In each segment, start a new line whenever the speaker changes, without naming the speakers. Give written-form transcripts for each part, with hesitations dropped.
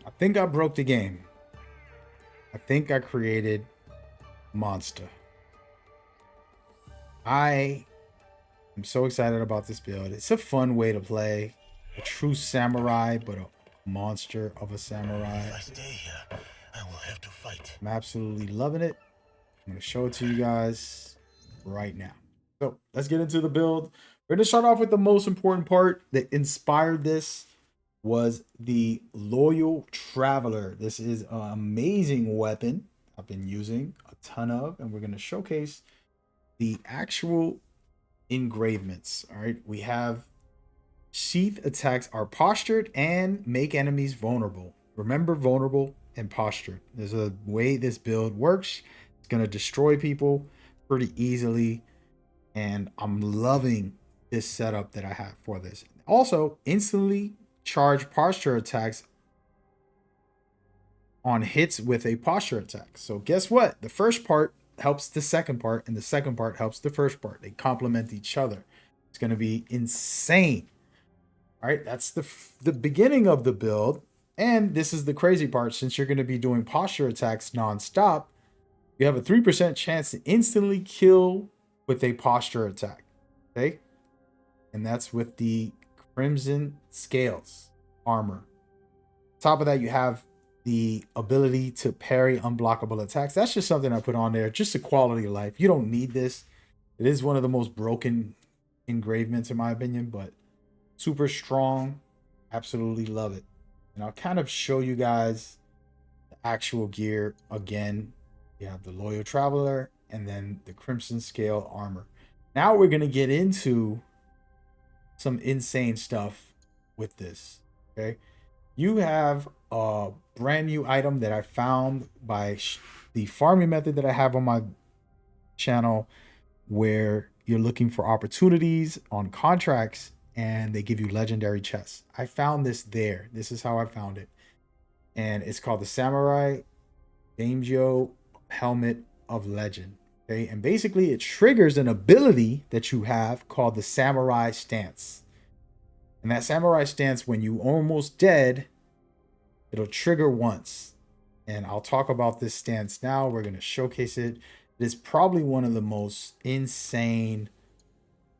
I think I broke the game. I think I created monster. I am so excited about this build. It's a fun way to play a true samurai, but a monster of a samurai.
If I stay here, I will have to fight.
I'm absolutely loving it. I'm going to show it to you guys right now. So let's get into the build. We're going to start off with the most important part that inspired this was the Loyal Traveler. This is an amazing weapon I've been using a ton of, and we're going to showcase the actual engravements. All right, we have sheath attacks are postured and make enemies vulnerable. Remember, vulnerable and postured. There's a way this build works. It's going to destroy people pretty easily, and I'm loving this setup that I have for this. Also, instantly charge posture attacks on hits with a posture attack. So guess what? The first part helps the second part, and the second part helps the first part. They complement each other. It's going to be insane. All right, that's the beginning of the build. And this is the crazy part. Since you're going to be doing posture attacks nonstop, you have a 3% chance to instantly kill with a posture attack. Okay? And that's with the Crimson Scales armor. Top of that, you have the ability to parry unblockable attacks. That's just something I put on there, just a quality of life. You don't need this. It is one of the most broken engravements in my opinion, but super strong. Absolutely love it. And I'll kind of show you guys the actual gear again. You have the Loyal Traveler and then the Crimson Scale armor. Now we're going to get into some insane stuff with this. Okay. You have a brand new item that I found by the farming method that I have on my channel, where you're looking for opportunities on contracts and they give you legendary chests. I found this there. This is how I found it. And it's called the Samurai Yasuke Helmet of Legend. Okay. And basically it triggers an ability that you have called the Samurai Stance. And that Samurai Stance, when you almost dead, it'll trigger once. And I'll talk about this stance now. We're going to showcase it. It is probably one of the most insane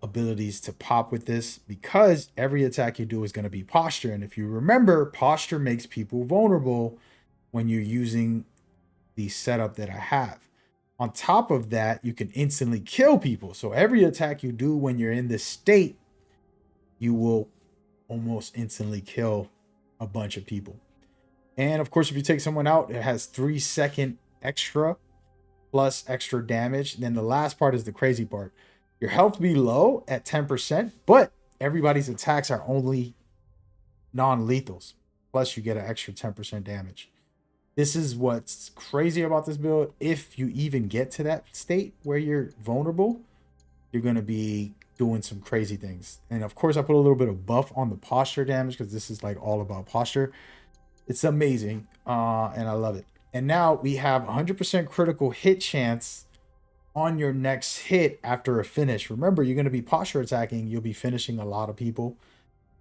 abilities to pop with this, because every attack you do is going to be posture. And if you remember, posture makes people vulnerable when you're using the setup that I have. On top of that, you can instantly kill people. So every attack you do when you're in this state, you will almost instantly kill a bunch of people. And of course, if you take someone out, it has 3-second extra plus extra damage. Then the last part is the crazy part. Your health be low at 10%, but everybody's attacks are only non-lethals. Plus you get an extra 10% damage. This is what's crazy about this build. If you even get to that state where you're vulnerable, you're going to be doing some crazy things. And of course, I put a little bit of buff on the posture damage because this is like all about posture. It's amazing, and I love it. And now we have 100% critical hit chance on your next hit after a finish. Remember, you're going to be posture attacking. You'll be finishing a lot of people.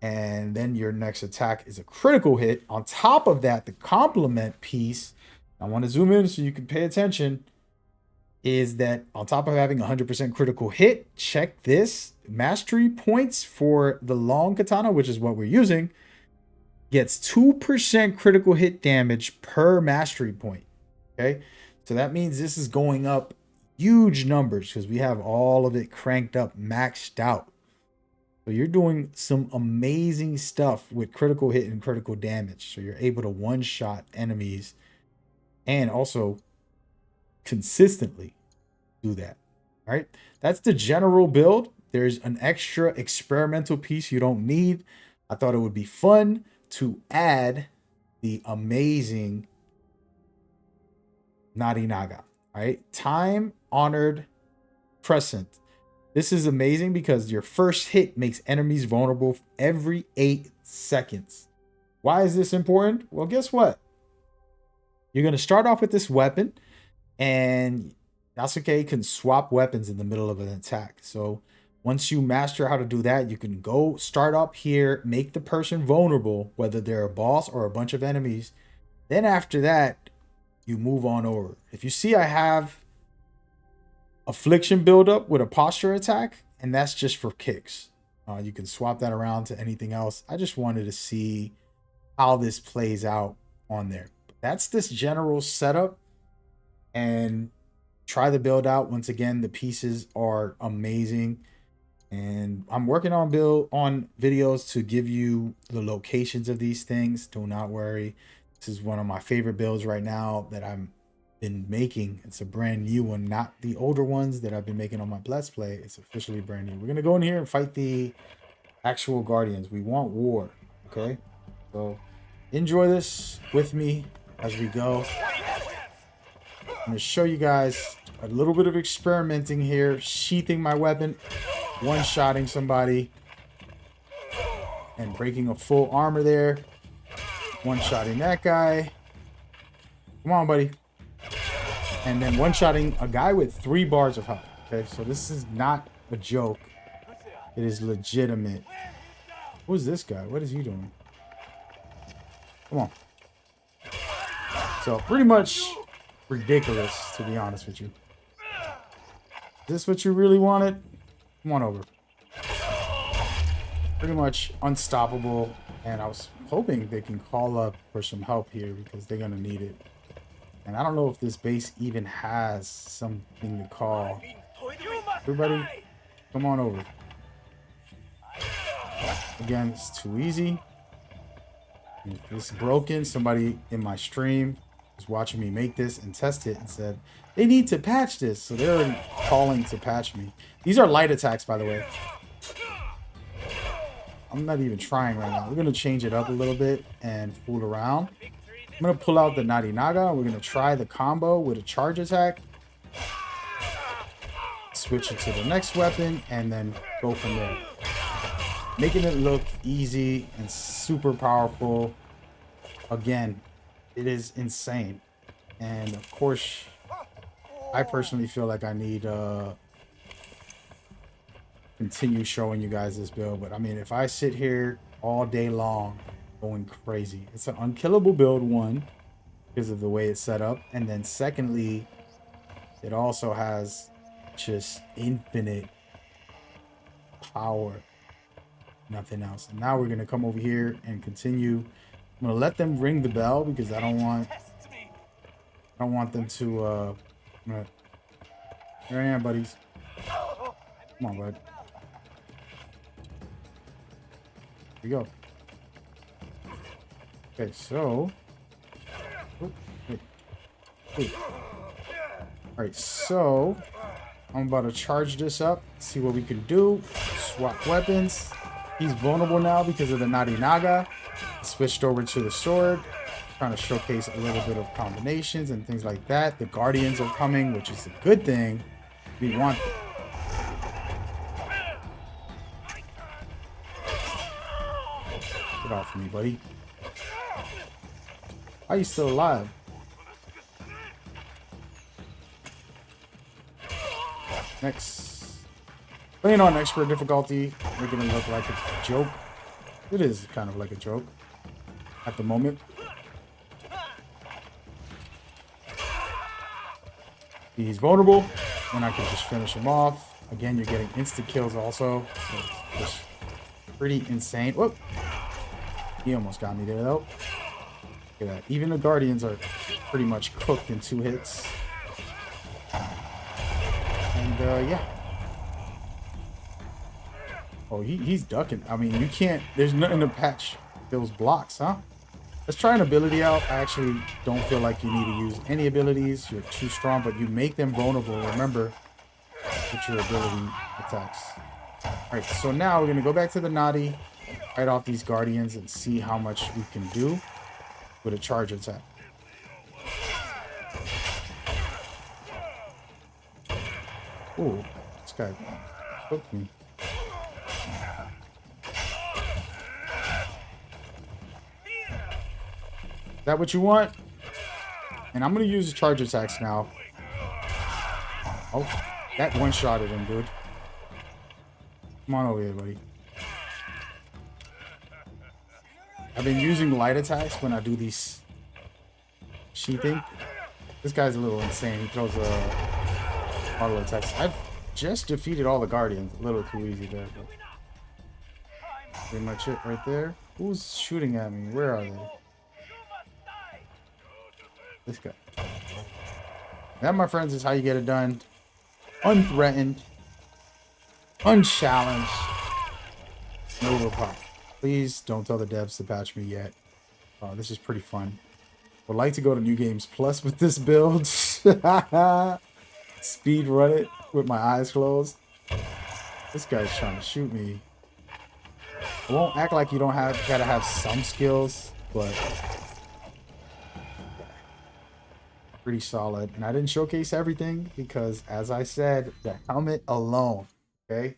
And then your next attack is a critical hit. On top of that, the complement piece, I want to zoom in so you can pay attention, is that on top of having 100% critical hit, check this, mastery points for the long katana, which is what we're using, gets 2% critical hit damage per mastery point. Okay, so that means this is going up huge numbers because we have all of it cranked up, maxed out. So you're doing some amazing stuff with critical hit and critical damage. So you're able to one-shot enemies and also consistently do that. All right, that's the general build. There's an extra experimental piece you don't need. I thought it would be fun to add the amazing Narinaga. All right, time honored crescent. This is amazing because your first hit makes enemies vulnerable every 8 seconds. Why is this important? Well, guess what? You're going to start off with this weapon, and Yasuke can swap weapons in the middle of an attack. So once you master how to do that, you can go start up here, make the person vulnerable, whether they're a boss or a bunch of enemies, Then after that, you move on over. If you see I have affliction buildup with a posture attack, and that's just for kicks. You can swap that around to anything else. I just wanted to see how this plays out on there. But that's this general setup, and try the build out. Once again, the pieces are amazing, and I'm working on videos to give you the locations of these things. Do not worry. This is one of my favorite builds right now that I'm been making. It's a brand new one, not the older ones that I've been making on my Let's Play. It's officially brand new. We're gonna go in here and fight the actual Guardians. We want war, okay? So enjoy this with me as we go. I'm gonna show you guys a little bit of experimenting here, sheathing my weapon, one-shotting somebody, and breaking a full armor there. One-shotting that guy. Come on, buddy. And then one-shotting a guy with 3 bars of health. Okay, so this is not a joke. It is legitimate. Who's this guy? What is he doing? Come on. So pretty much ridiculous, to be honest with you. Is this what you really wanted? Come on over. Pretty much unstoppable. And I was hoping they can call up for some help here because they're going to need it. And I don't know if this base even has something to call. Everybody, come on over. Again, it's too easy. If it's broken, somebody in my stream was watching me make this and test it and said, they need to patch this. So they're calling to patch me. These are light attacks, by the way. I'm not even trying right now. We're going to change it up a little bit and fool around. I'm going to pull out the Narinaga. We're going to try the combo with a charge attack. Switch it to the next weapon and then go from there. Making it look easy and super powerful. Again, it is insane. And of course, I personally feel like I need to continue showing you guys this build. But I mean, if I sit here all day long going crazy, it's an unkillable build, one, because of the way it's set up. And then secondly, it also has just infinite power. Nothing else. And now we're going to come over here and continue. I'm going to let them ring the bell because I don't want them to here I am, buddies. Come on, bud. Here we go. Okay, so alright, so I'm about to charge this up, see what we can do. Swap weapons. He's vulnerable now because of the Narinaga. Switched over to the sword. Trying to showcase a little bit of combinations and things like that. The Guardians are coming, which is a good thing. We want them. Get off me, buddy. Why are you still alive? Next. Playing on expert difficulty, making it look like a joke. It is kind of like a joke at the moment. He's vulnerable, and I can just finish him off. Again, you're getting instant kills also, so it's just pretty insane. Whoop! He almost got me there though. Look at that. Even the Guardians are pretty much cooked in 2 hits. And yeah. Oh, he's ducking. I mean, you can't. There's nothing to patch those blocks, huh? Let's try an ability out. I actually don't feel like you need to use any abilities. You're too strong, but you make them vulnerable. Remember, with your ability attacks. All right, so now we're going to go back to the Nadi, fight off these Guardians, and see how much we can do with a charge attack. Ooh, this guy hooked me. Is that what you want? And I'm going to use the charge attacks now. Oh, that one-shotted him, dude. Come on over here, buddy. I've been using light attacks when I do these sheathing. This guy's a little insane. He throws auto attacks. I've just defeated all the guardians. A little too easy there, but pretty much it right there. Who's shooting at me? Where are they? This guy. That, my friends, is how you get it done. Unthreatened, unchallenged, no overpowered. Please don't tell the devs to patch me yet. This is pretty fun. Would like to go to New Games Plus with this build. Speed run it with my eyes closed. This guy's trying to shoot me. I won't act like you don't gotta have some skills, but pretty solid. And I didn't showcase everything because, as I said, the helmet alone, okay,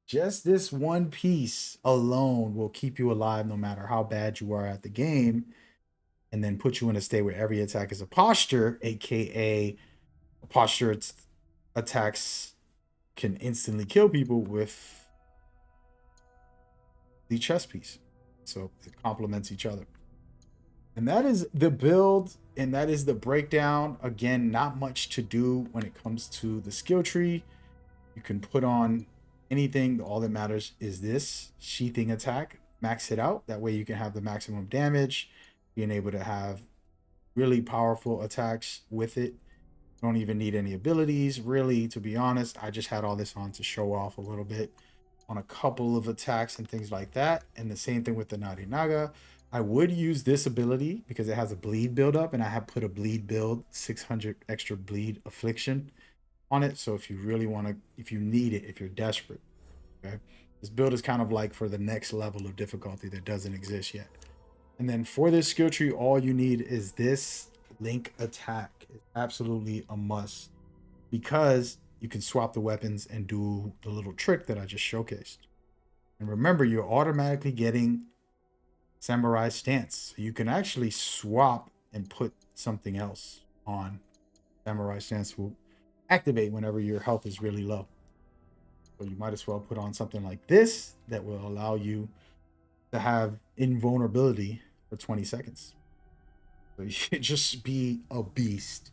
just this one piece alone will keep you alive no matter how bad you are at the game, and then put you in a state where every attack is a posture, aka posture attacks can instantly kill people with the chest piece. So it complements each other. And that is the build, and that is the breakdown. Again, not much to do when it comes to the skill tree. You can put on anything. All that matters is this sheathing attack. Max it out. That way you can have the maximum damage, being able to have really powerful attacks with it. You don't even need any abilities, really, to be honest. I just had all this on to show off a little bit on a couple of attacks and things like that. And the same thing with the Narinaga. I would use this ability because it has a bleed buildup, and I have put a bleed build, 600 extra bleed affliction on it. So if you really want to, if you need it, if you're desperate, okay, this build is kind of like for the next level of difficulty that doesn't exist yet. And then for this skill tree, all you need is this link attack. It's absolutely a must because you can swap the weapons and do the little trick that I just showcased. And remember, you're automatically getting Samurai Stance. So you can actually swap and put something else on. Samurai Stance will activate whenever your health is really low. So you might as well put on something like this that will allow you to have invulnerability for 20 seconds. So you should just be a beast.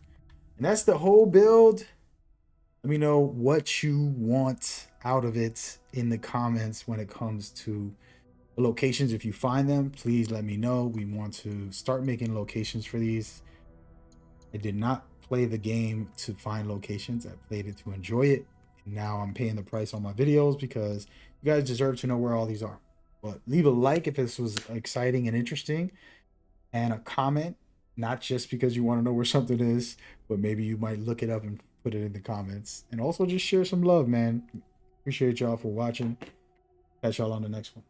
And that's the whole build. Let me know what you want out of it in the comments when it comes to locations. If you find them, please let me know. We want to start making locations for these. I did not play the game to find locations. I played it to enjoy it. And now I'm paying the price on my videos because you guys deserve to know where all these are. But leave a like if this was exciting and interesting, and a comment, not just because you want to know where something is, but maybe you might look it up and put it in the comments. And also just share some love, man. Appreciate y'all for watching. Catch y'all on the next one.